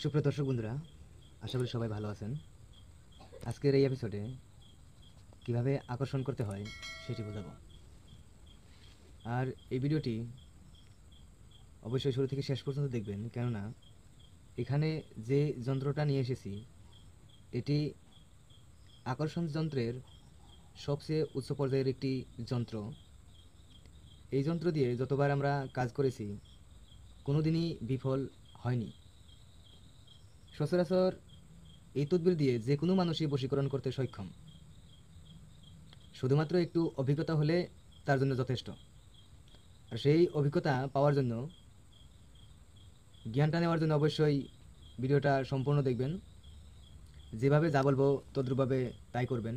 সুপ্রিয় দর্শক বন্ধুরা, আশা করি সবাই ভালো আছেন। আজকের এই এপিসোডে কিভাবে আকর্ষণ করতে হয় সেটি বোঝাবো। আর এই ভিডিওটি অবশ্যই শুরু থেকে শেষ পর্যন্ত দেখবেন, কেননা এখানে যে যন্ত্রটা নিয়ে এসেছি এটি আকর্ষণ যন্ত্রের সবচেয়ে উচ্চ পর্যায়ের একটি যন্ত্র। এই যন্ত্র দিয়ে যতবার আমরা কাজ করেছি কোনোদিনই বিফল হয়নি। সচরাচর এই তদবির দিয়ে যে কোনো মানুষই বশীকরণ করতে সক্ষম, শুধুমাত্র একটু অভিজ্ঞতা হলে তার জন্য যথেষ্ট। আর সেই অভিজ্ঞতা পাওয়ার জন্য, জ্ঞানটা নেওয়ার জন্য অবশ্যই ভিডিওটা সম্পূর্ণ দেখবেন। যেভাবে যা বলবো তদ্রূপভাবে তাই করবেন।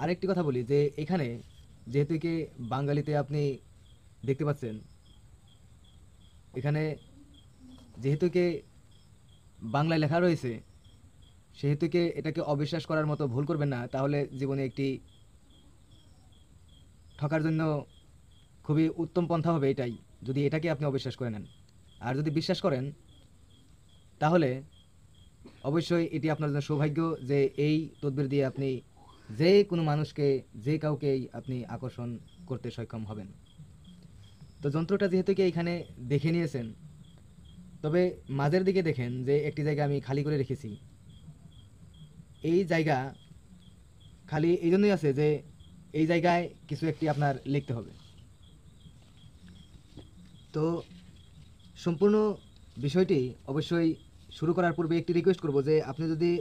আরেকটি কথা বলি যে এখানে যেহেতু কি বাঙালিতে আপনি দেখতে পাচ্ছেন, এখানে যেহেতু কি বাংলায় লেখা রয়েছে, সেহেতু কি এটাকে অবিশ্বাস করার মতো ভুল করবেন না, তাহলে জীবনে একটি ঠকার জন্য খুবই উত্তম পন্থা হবে এটাই, যদি এটাকে আপনি অবিশ্বাস করে নেন। আর যদি বিশ্বাস করেন তাহলে অবশ্যই এটি আপনার জন্য সৌভাগ্য যে এই তদবির দিয়ে আপনি যে কোনো মানুষকে, যে কাউকেই আপনি আকর্ষণ করতে সক্ষম হবেন। তো যন্ত্রটা যেহেতু কি এখানে দেখে নিয়েছেন, তবে মাঝের দিকে দেখেন যে একটি জায়গা আমি খালি করে রেখেছি। এই জায়গা খালি এই জন্যই আছে যে এই জায়গায় কিছু একটি আপনার লিখতে হবে। তো সম্পূর্ণ বিষয়টি অবশ্যই শুরু করার পূর্বে একটি রিকোয়েস্ট করব যে আপনি যদি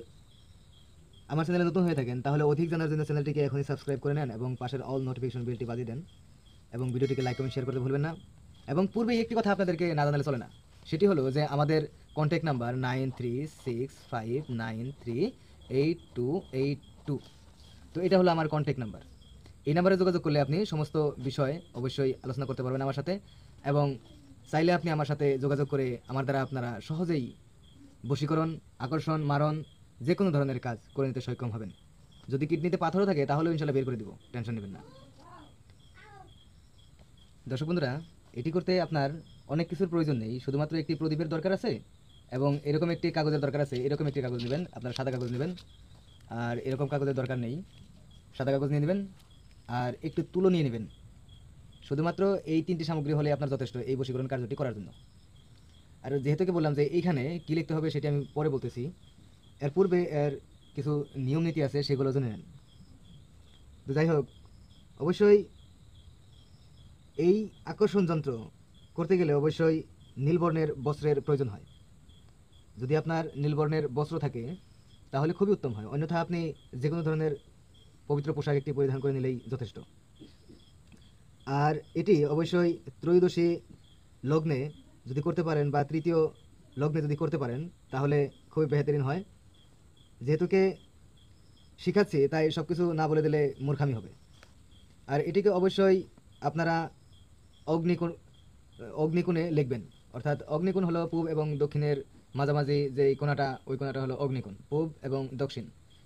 আমার চ্যানেলে নতুন হয়ে থাকেন তাহলে অধিক জানার জন্য চ্যানেলটিকে এখনই সাবস্ক্রাইব করে নেন এবং পাশের অল নোটিফিকেশন বেলটি বাজিয়ে দেন এবং ভিডিওটিকে লাইক কমেন্ট শেয়ার করতে ভুলবেন না। এবং পূর্বে একটি কথা আপনাদেরকে না জানালে চলে না, সেটি হলো যে আমাদের কন্ট্যাক্ট নাম্বার 9365938282। তো এটা হলো আমার কন্ট্যাক্ট নাম্বার। এই নাম্বারে যোগাযোগ করলে আপনি সমস্ত বিষয় অবশ্যই আলোচনা করতে পারবেন আমার সাথে, এবং চাইলে আপনি আমার সাথে যোগাযোগ করে আমার দ্বারা আপনারা সহজেই বশীকরণ, আকর্ষণ, মারণ যে কোনো ধরনের কাজ করে নিতে সক্ষম হবেন। যদি কিডনিতে পাথরও থাকে তাহলেও ইনশাল্লাহ বের করে দিব, টেনশন নেবেন না। দর্শক বন্ধুরা, এটি করতে আপনার অনেক কিছুর প্রয়োজন নেই, শুধুমাত্র একটি প্রদীপের দরকার আছে এবং এরকম একটি কাগজের দরকার আছে। এরকম একটি কাগজ নেবেন, আপনার সাদা কাগজ নেবেন, আর এরকম কাগজের দরকার নেই, সাদা কাগজ নিয়ে নেবেন আর একটু তুলো নিয়ে নেবেন। শুধুমাত্র এই তিনটি সামগ্রী হলে আপনার যথেষ্ট এই বশীকরণ কার্যটি করার জন্য। আর যেহেতু বললাম যে এইখানে কী লিখতে হবে সেটি আমি পরে বলতেছি, এর পূর্বে এর কিছু নিয়ম নীতি আছে, সেগুলো জেনে নেন। তো যাই হোক, অবশ্যই এই আকর্ষণ যন্ত্র করতে গেলে অবশ্যই নীলবর্ণের বস্ত্রের প্রয়োজন হয়। যদি আপনার নীলবর্ণের বস্ত্র থাকে তাহলে খুবই উত্তম হয়, অন্যথা আপনি যে কোনো ধরনের পবিত্র পোশাক একটি পরিধান করে নিলেই যথেষ্ট। আর এটি অবশ্যই ত্রয়োদশী লগ্নে যদি করতে পারেন বা তৃতীয় লগ্নে যদি করতে পারেন তাহলে খুবই বেহতরিন হয়। যেহেতুকে শিখাচ্ছি তাই সব কিছু না বলে দিলে মূর্খামি হবে। আর এটিকে অবশ্যই আপনারা অগ্নিকোণ অগ্নিকোণে লিখবেন, অর্থাৎ অগ্নিকোণ হলো পূব এবং দক্ষিণের মাঝামাঝি যে কোণাটা, ওই কোণাটা হলো অগ্নিকোণ। পূব এবং দক্ষিণ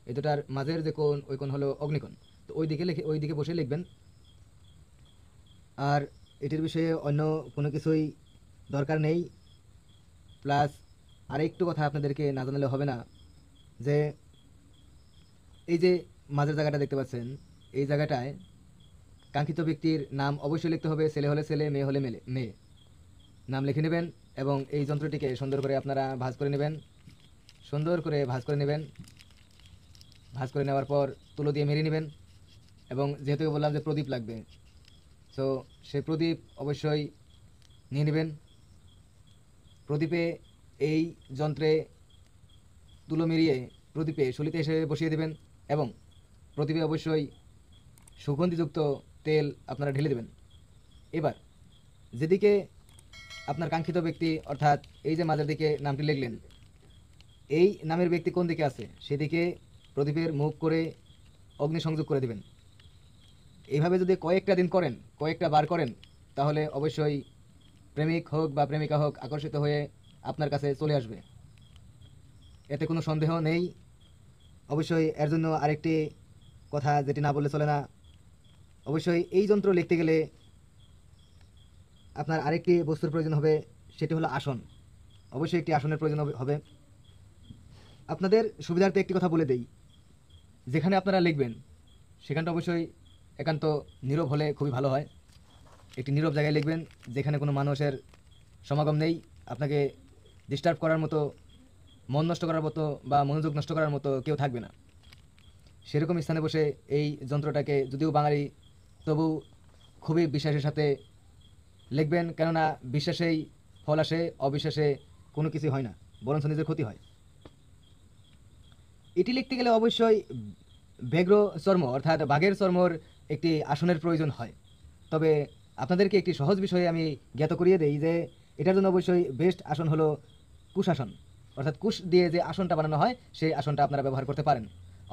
এই দুটার মাঝের যে কোণ, ওই কোণ হলো অগ্নিকোণ। তো ওই দিকে লিখে ওই দিকে বসে লিখবেন। আর এটির বিষয়ে অন্য কোনো কিছুই দরকার নেই। প্লাস আরেকটু কথা আপনাদেরকে না জানালে হবে না, যে এই যে মাঝের জায়গাটা দেখতে পাচ্ছেন, এই জায়গাটায় কাঙ্ক্ষিত ব্যক্তির নাম অবশ্যই লিখতে হবে। ছেলে হলে ছেলে, মেয়ে হলে মেয়ে, নাম লিখে নেবেন এবং এই যন্ত্রটিকে সুন্দর করে আপনারা ভাঁজ করে নেবেন। সুন্দর করে ভাঁজ করে নেবেন। ভাঁজ করে নেওয়ার পর তুলো দিয়ে মেরে নেবেন। এবং যেহেতু বললাম যে প্রদীপ লাগবে, সো সেই প্রদীপ অবশ্যই নিয়ে নেবেন। প্রদীপে এই যন্ত্রে তুলো মেরিয়ে প্রদীপে শলিতে এসে বসিয়ে দেবেন এবং প্রদীপে অবশ্যই সুগন্ধিযুক্ত তেল আপনারা ঢেলে দেবেন। এবার যেদিকে আপনার কাঙ্ক্ষিত ব্যক্তি, অর্থাৎ এই যে মাঝের দিকে নামটি লিখলেন, এই নামের ব্যক্তি কোন দিকে আছে সেদিকে প্রদীপের মুখ করে অগ্নিসংযোগ করে দেবেন। এইভাবে যদি কয়েকটা দিন করেন, কয়েকটা বার করেন, তাহলে অবশ্যই প্রেমিক হোক বা প্রেমিকা হোক আকর্ষিত হয়ে আপনার কাছে চলে আসবে, এতে কোনো সন্দেহ নেই। অবশ্যই এর জন্য আরেকটি কথা যেটি না বললে চলে না, অবশ্যই এই যন্ত্র লিখতে গেলে আপনার আরেকটি বস্তুর প্রয়োজন হবে, সেটি হলো আসন। অবশ্যই একটি আসনের প্রয়োজন হবে। আপনাদের সুবিধার্থে একটি কথা বলে দেই, যেখানে আপনারা লিখবেন সেখানটা অবশ্যই একান্ত নীরব হলে খুবই ভালো হয়। একটি নীরব জায়গায় লিখবেন যেখানে কোনো মানুষের সমাগম নেই, আপনাকে ডিস্টার্ব করার মতো, মন নষ্ট করার মতো বা মনোযোগ নষ্ট করার মতো কেউ থাকবে না। সেরকম স্থানে বসে এই যন্ত্রটাকে, যদিও বাঙালি তবু খুবই বিশ্বাসের সাথে লিখবেন, কেননা বিশ্বাসেই ফল আসে, অবিশ্বাসে কোনো কিছু হয় না, বরঞ্চ নিজের ক্ষতি হয়। এটি লিখতে গেলে অবশ্যই ব্যাঘ্র চর্ম অর্থাৎ বাঘের চর্মর একটি আসনের প্রয়োজন হয়। তবে আপনাদেরকে একটি সহজ বিষয়ে আমি জ্ঞাত করিয়ে দেই যে এটার জন্য অবশ্যই বেস্ট আসন হলো কুশাসন, অর্থাৎ কুশ দিয়ে যে আসনটা বানানো হয় সেই আসনটা আপনারা ব্যবহার করতে পারেন।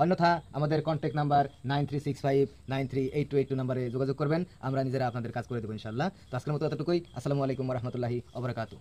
অন্যথা আমাদের কন্ট্যাক্ট নাম্বার 9365938282 নাম্বারে যোগাযোগ করবেন, আমরা নিজেরা আপনাদের কাজ করে দেবো ইনশাল্লাহ। তো আজকের মতো এতটুকুই। আসসালামু আলাইকুম রহমতুল্লাহি ওবরাকাতু।